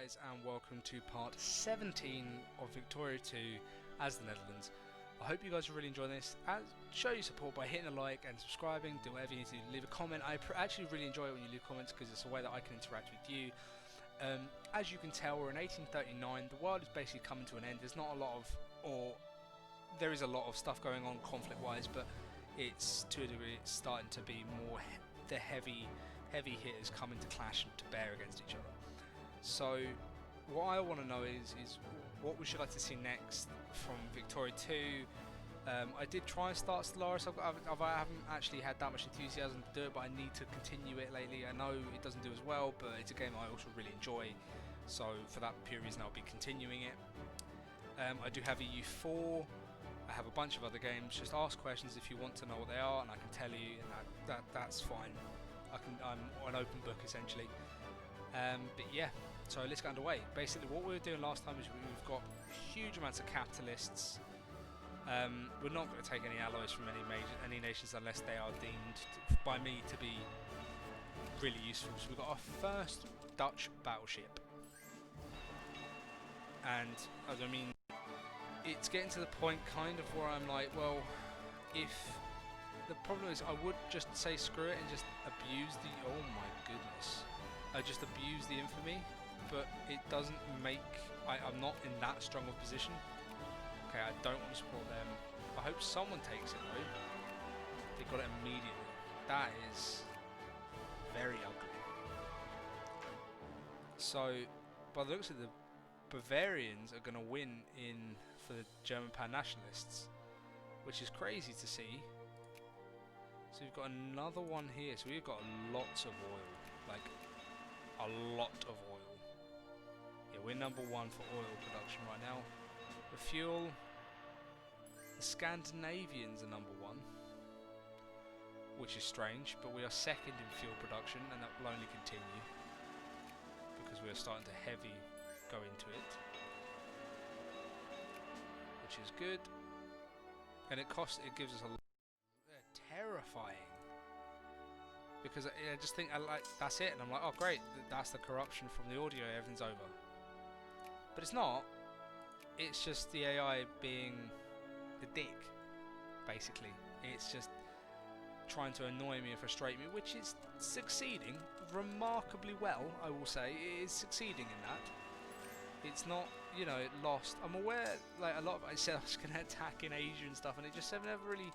guys, and welcome to part 17 of Victoria 2 as the Netherlands. I hope you guys are really enjoying this. Show your support by hitting a like and subscribing, do whatever you need to do, leave a comment. I actually really enjoy it when you leave comments because it's a way that I can interact with you. As you can tell, we're in 1839, the world is basically coming to an end. There's not a lot of, or there is a lot of stuff going on conflict wise, but it's to a degree it's starting to be more the heavy hitters coming to clash and to bear against each other. So what I want to know is what would you like to see next from Victoria 2? I did try and start Stellaris. I haven't actually had that much enthusiasm to do it, but I need to continue it lately. I know it doesn't do as well, but it's a game I also really enjoy, so for that pure reason I'll be continuing it. I do have EU4. I have a bunch of other games. Just ask questions if you want to know what they are, and I can tell you, and that's fine. I'm an open book essentially. But yeah, so let's get underway. Basically, what we were doing last time is we've got huge amounts of capitalists. We're not going to take any alloys from any nations unless they are deemed by me to be really useful. So we've got our first Dutch battleship, and I mean, it's getting to the point kind of where I'm like, well, if the problem is, I would just say screw it and just abuse the, oh my goodness, I just abuse the infamy, but it doesn't make, I'm not in that strong of a position. Okay, I don't want to support them. I hope someone takes it though. They got it immediately. That is very ugly. So, by the looks of it, the Bavarians are going to win for the German pan-nationalists, which is crazy to see. So we've got another one here. So we've got lots of oil, like a lot of oil. Yeah, we're number one for oil production right now. The fuel, the Scandinavians are number one, which is strange, but we are second in fuel production, and that will only continue because we are starting to heavy go into it, which is good. And it gives us a lot. Terrifying, because I just think that's it, and I'm like, oh great, that's the corruption from the audio, everything's over. But it's not. It's just the AI being the dick, basically. It's just trying to annoy me and frustrate me, which is succeeding remarkably well, I will say. It is succeeding in that. It's not, you know, lost. I'm aware, like, a lot of I said I was going to attack in Asia and stuff, and it just never really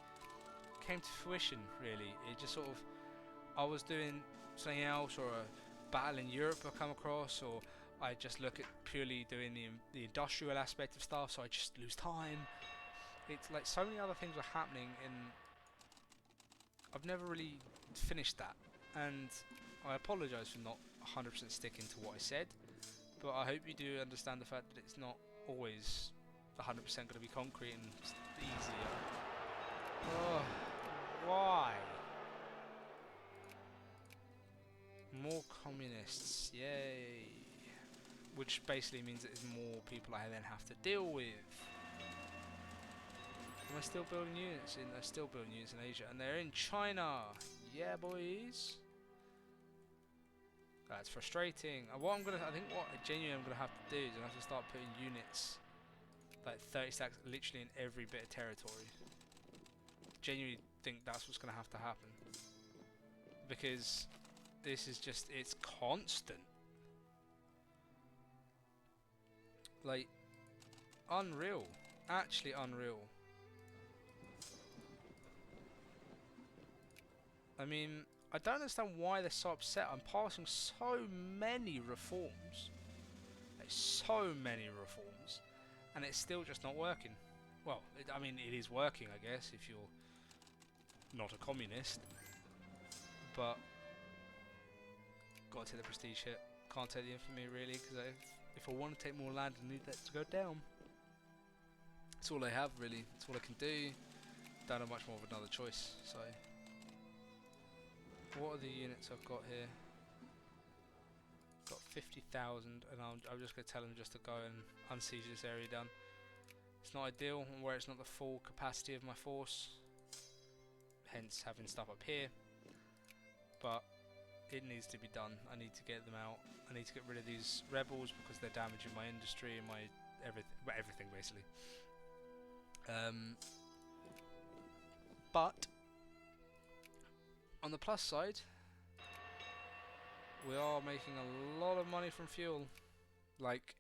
came to fruition, really. It just sort of, I was doing something else, or a battle in Europe I come across, or I just look at purely doing the industrial aspect of stuff, so I just lose time. It's like so many other things were happening, and I've never really finished that, and I apologise for not 100% sticking to what I said, but I hope you do understand the fact that it's not always 100% going to be concrete and easier. Oh, why? More communists, yay. Which basically means that there's more people I then have to deal with. Am I still building units? They're still building units in Asia, and they're in China. Yeah, boys. That's frustrating. I think what genuinely I'm gonna have to do is I have to start putting units, like 30 stacks, literally in every bit of territory. Genuinely think that's what's gonna have to happen, because this is just, it's constant. Like, unreal. Actually unreal. I mean, I don't understand why they're so upset. I'm passing so many reforms. Like, so many reforms. And it's still just not working. Well, I mean, it is working, I guess, if you're not a communist. But gotta take the prestige hit. Can't take the infamy, really, because if I want to take more land, I need that to go down. That's all I have, really. That's all I can do. Don't have much more of another choice, so. What are the units I've got here? Got 50,000, and I'm just going to tell them just to go and unsiege this area down. It's not ideal, where it's not the full capacity of my force, hence having stuff up here. But It needs to be done. I need to get them out. I need to get rid of these rebels because they're damaging my industry and my everything basically. But on the plus side, we are making a lot of money from fuel, like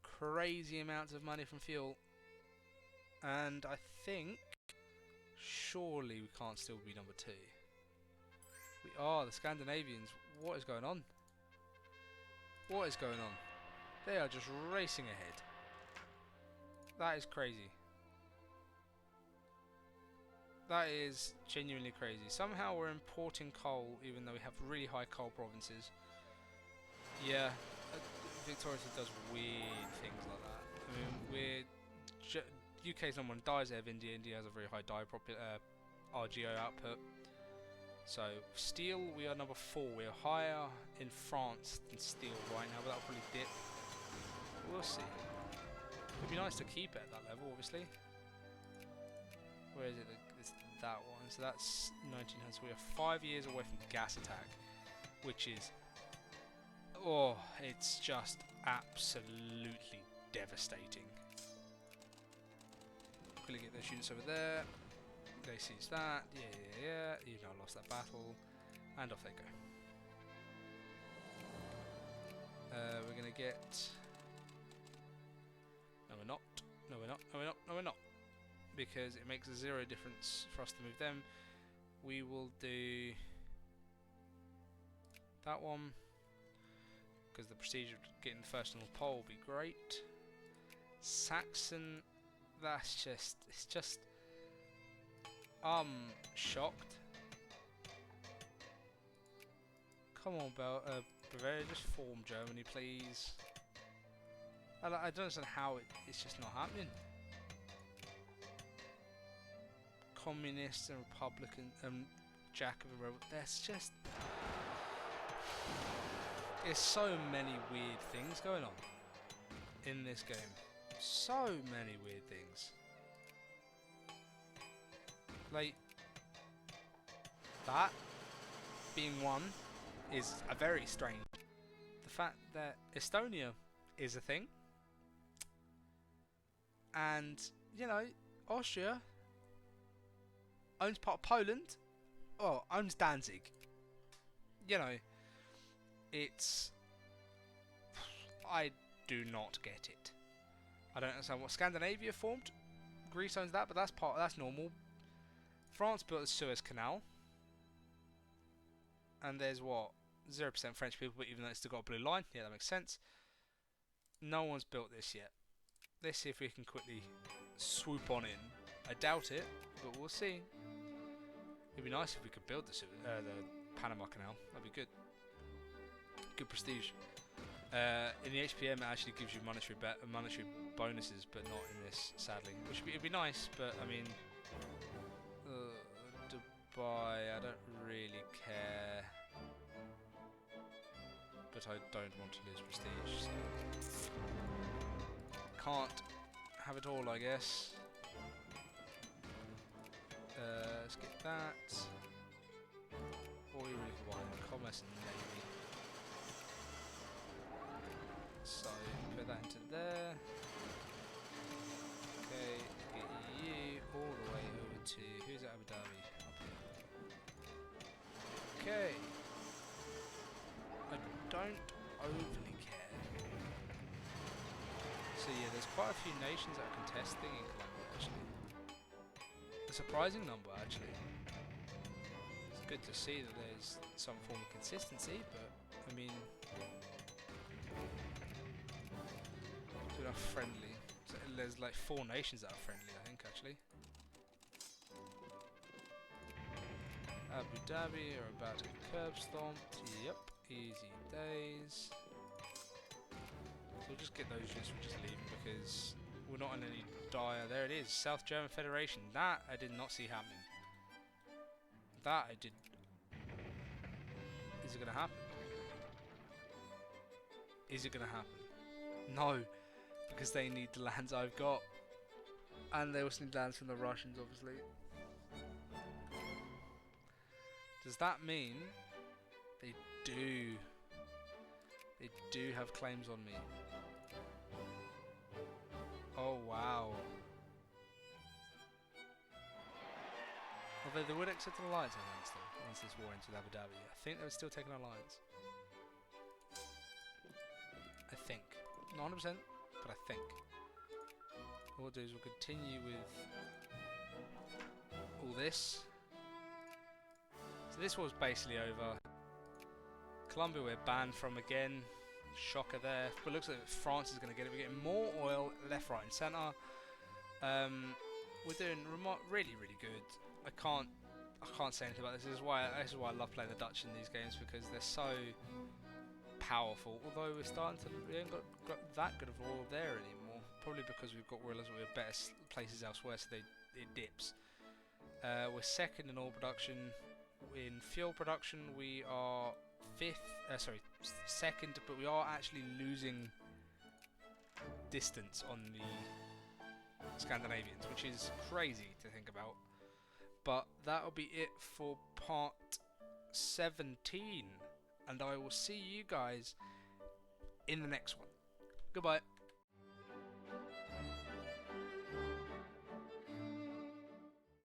crazy amounts of money from fuel, and I think surely we can't still be number 2. We are the Scandinavians. What is going on? What is going on? They are just racing ahead. That is crazy. That is genuinely crazy. Somehow we're importing coal even though we have really high coal provinces. Yeah, Victoria does weird things like that. I mean, UK's number 1 dies out of India. India has a very high RGO output. So steel, we are number 4. We are higher in France than steel right now, but that'll probably dip. We'll see. It'd be nice to keep it at that level, obviously. Where is it? It's that one. So that's 1900. So we are 5 years away from gas attack, which is, oh, it's just absolutely devastating. Quickly get those units over there. They seize that. Yeah. You've now lost that battle, and off they go. We're gonna get. No, we're not. No, we're not. No, we're not. No, we're not. Because it makes 0 difference for us to move them. We will do that one because the procedure of getting the first on the pole will be great. Saxon, that's just, it's just, I'm shocked. Come on, Bavaria, just form Germany, please. I don't understand how it's just not happening. Communists and Republican and Jacobin rebel. There's just, there's so many weird things going on in this game. So many weird things. Like that being one is a very strange. The fact that Estonia is a thing, and you know, Austria owns part of Poland, or owns Danzig. You know, it's, I do not get it. I don't understand what Scandinavia formed. Greece owns that, but that's normal. France built the Suez Canal, and there's what, 0% French people, but even though it's still got a blue line, yeah, that makes sense. No one's built this yet. Let's see if we can quickly swoop on in. I doubt it, but we'll see. It'd be nice if we could build the Panama Canal. That'd be good. Good prestige. In the HPM, it actually gives you monetary bonuses, but not in this, sadly. Which it'd be nice, but I mean, Dubai, I don't really care. But I don't want to lose prestige, so can't have it all, I guess. Let's get that. What we really want, commerce and navy. So put that into there. Okay, get you all the way over to, who's at Abu Dhabi? Up here. Okay. I don't overly care. So yeah, there's quite a few nations that are contesting in Colombia actually. A surprising number actually. It's good to see that there's some form of consistency, but I mean, it's enough friendly. So there's like 4 nations that are friendly, I think actually. Abu Dhabi are about to get curb stomped. Yep, easy days. So we'll just get those units, we'll just leave them because we're not in any dire. There it is, South German Federation. That I did not see happening. That I did. Is it going to happen? Is it going to happen? No, because they need the lands I've got. And they also need lands from the Russians, obviously. Does that mean They do. They do have claims on me. Oh wow. Although they would accept an alliance, I think, still, once this war ends with Abu Dhabi. I think they were still taking an alliance. I think. Not 100%, but I think. What we'll do is we'll continue with all this. So this war's basically over. Colombia we're banned from again. Shocker there. But it looks like France is going to get it. We're getting more oil left, right and centre. We're doing really, really good. I can't say anything about this. This is why I love playing the Dutch in these games, because they're so powerful. Although we ain't got that good of oil there anymore. Probably because we've got realised we have better places elsewhere, so it dips. We're second in oil production. In fuel production, we are second, but we are actually losing distance on the Scandinavians, which is crazy to think about. But that'll be it for part 17, and I will see you guys in the next one. Goodbye.